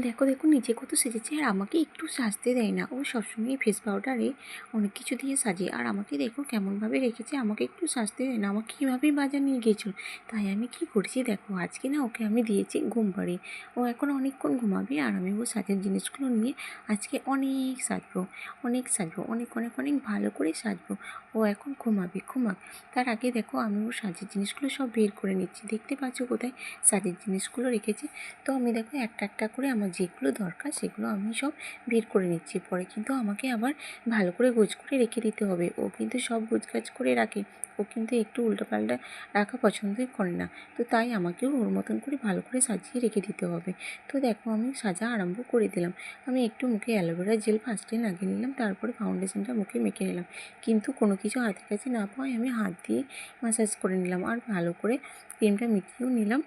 দেখো দেখো নিজে কত সেজেছে আর আমাকে একটু সাজতে দেয় না। ও সবসময় ফেস পাউডারে অনেক কিছু দিয়ে সাজে আর আমাকে দেখো কেমনভাবে রেখেছে, আমাকে একটু সাজতে দেয় না। আমাকে কীভাবেই বাজার নিয়ে গিয়েছিল। তাই আমি কি করেছি দেখো, আজকে না ওকে আমি দিয়েছি ঘুম পাড়িয়ে। ও এখন অনেকক্ষণ ঘুমাবে আর আমি ও সাজের জিনিসগুলো নিয়ে আজকে অনেক সাজবো, অনেক সাজবো, অনেক অনেক অনেক ভালো করে সাজবো। ও এখন ঘুমাবে, ঘুমাক। তার আগে দেখো আমি ওর সাজের জিনিসগুলো সব বের করে নিচ্ছি। দেখতে পাচ্ছ কোথায় সাজের জিনিসগুলো রেখেছি। তো আমি দেখো একটা একটা করে আমার যেগুলো দরকার সেগুলো আমি সব বের করে নিচ্ছি। পরে কিন্তু আমাকে আবার ভালো করে গোছ করে রেখে দিতে হবে। ও কিন্তু সব গোছগাছ করে রাখে, ও কিন্তু একটু উল্টোপাল্টা রাখা পছন্দই করে না। তো তাই আমাকেও ওর মতন করে ভালো করে সাজিয়ে রেখে দিতে হবে। তো দেখো আমি সাজা আরম্ভ করে দিলাম। আমি একটু মুখে অ্যালোভেরা জেল ফার্স্টে লাগিয়ে নিলাম, তারপরে ফাউন্ডেশনটা মুখে মেখে নিলাম। কিন্তু কোনো কিছু হাতের কাছে না পাওয়ায় আমি হাত দিয়ে ম্যাসাজ করে নিলাম আর ভালো করে ক্রিমটা মিটিয়েও নিলাম।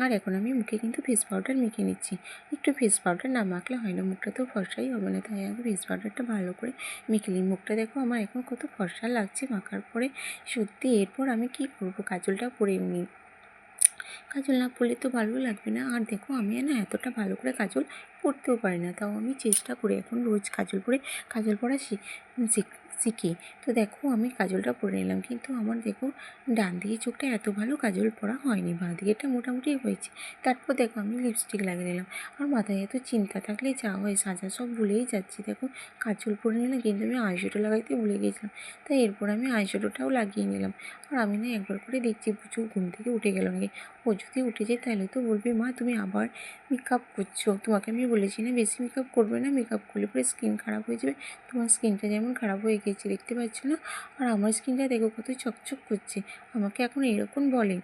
আর এখন আমি মুখে কিন্তু ফেস পাউডার মেখে নিচ্ছি। একটু ফেস পাউডার না মাখলে হয় না, মুখটা তো ফর্সাই হবে না। তাই আগে ফেস পাউডারটা ভালো করে মেখে নিই। মুখটা দেখো আমার এখন কত ফর্সা লাগছে মাখার পরে। সত্যি এরপর আমি কি করব, কাজলটা পরে নিই। কাজল না পরলে তো ভালো লাগবে না। আর দেখো আমি না এতটা ভালো করে কাজল পরতেও পারি না, তাও আমি চেষ্টা করি এখন রোজ কাজল পরে কাজল পরা শিখি। তো দেখো আমি কাজলটা পরে নিলাম, কিন্তু আমার দেখো ডান দিকে চোখটা এত ভালো কাজল পরা হয়নি, বাঁ দিকেটা মোটামুটি হয়েছে। তারপর দেখো আমি লিপস্টিক লাগিয়ে নিলাম। আর মাথায় এত চিন্তা থাকলে যা হয়, সাজা সব ভুলেই যাচ্ছি। দেখো কাজল পরে নিলাম, কিন্তু আমি আইশ্যাডো লাগাইতে ভুলে গিয়েছিলাম। তাই এরপর আমি আইশ্যাডোটাও লাগিয়ে নিলাম। আর আমি না একবার করে দেখছি পুচু ঘুম থেকে উঠে গেল নাকি। ও যদি উঠে যায় তাহলে তো বলবে, মা তুমি আবার মেকআপ করছো। তোমাকে আমি বলেছি না বেশি মেকআপ করবে না, মেকআপ করলে পরে স্কিন খারাপ হয়ে যাবে। তোমার স্কিনটা যেমন খারাপ হয়ে গেছে দেখতে পাচ্ছ না। আর আমার স্কিনটা দেখো কত চকচক করছে, আমাকে এখন এরকম বলে।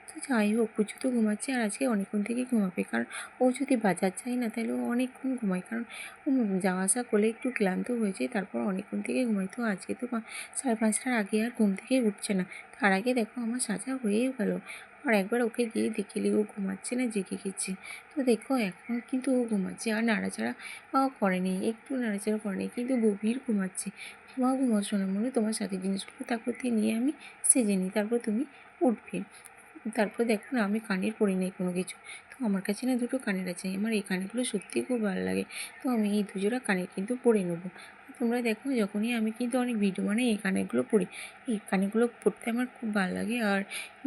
তো যাই হোক, পুজো তো ঘুমাচ্ছে আর আজকে অনেকক্ষণ থেকে ঘুমাবে, কারণ ও যদি বাজার যায় না তাহলে ও অনেকক্ষণ ঘুমায়, কারণ ও যাওয়া আসা করলে একটু ক্লান্ত হয়ে যায়, তারপর অনেকক্ষণ থেকে ঘুমায়। তো আজকে তো 5:30টার আগে আর ঘুম থেকে উঠছে না। তার আগে দেখো আমার সাজা হয়েই গেল। আর একবার ওকে গিয়ে দেখিলি ও ঘুমাচ্ছে না জেগে গেছে। তো দেখো এখন কিন্তু ও ঘুমাচ্ছে আর নাড়াচাড়া করেনি, একটু নাড়াচাড়া করেনি, কিন্তু গভীর ঘুমাচ্ছে। ঘুমাও ঘুমাও সোনামণি, তোমার সাথে জিনিসগুলো তারপর দিয়ে নিয়ে আমি সেজে নিই, তারপর তুমি উঠবে। তারপর দেখো না আমি কানের পরি নাই কোনো কিছু। তো আমার কাছে না দুটো কানের আছে, আমার এই কানেরগুলো সত্যিই খুব ভালো লাগে। তো আমি এই দুজোড়া কানের কিন্তু পরে নেবো। তোমরা দেখো যখনই আমি কিন্তু অনেক ভিডিও বানাই এই কানেরগুলো পরি। এই কানেরগুলো পরতে আমার খুব ভালো লাগে। আর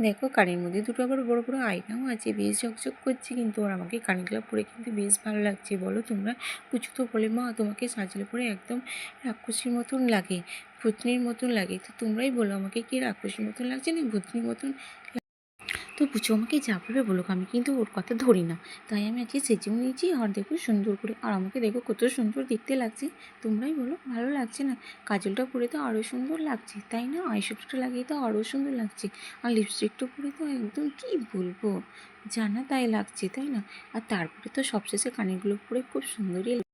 দেখো কানের মধ্যে দুটো আবার বড়ো বড়ো আয়নাও আছে, বেশ ঝকঝক করছে কিন্তু। আর আমাকে কানেরগুলো পরে কিন্তু বেশ ভালো লাগছে, বলো তোমরা? কুচু তো বলে, মা তোমাকে সাজলে পরে একদম রাক্ষসীর মতন লাগে, ভূতনির মতন লাগে। তো তোমরাই বলো আমাকে কি রাক্ষসীর মতন লাগছে না ভূতনির মতন। তো পুচু আমাকে যা বলবে বলুক, আমি কিন্তু ওর কথা ধরি না। তাই আমি আজকে সেজেও নিয়েছি আর দেখো সুন্দর করে। আর আমাকে দেখো কত সুন্দর দেখতে লাগছে, তোমরাই বলো ভালো লাগছে না? কাজলটা পরে তো আরও সুন্দর লাগছে, তাই না? আইশ্যাডোটা লাগিয়ে তো আরও সুন্দর লাগছে। আর লিপস্টিকটা পরে তো একদম কী বলবো, জানা তাই লাগছে, তাই না? আর তারপরে তো সবশেষে কানেরগুলো পরে খুব সুন্দরই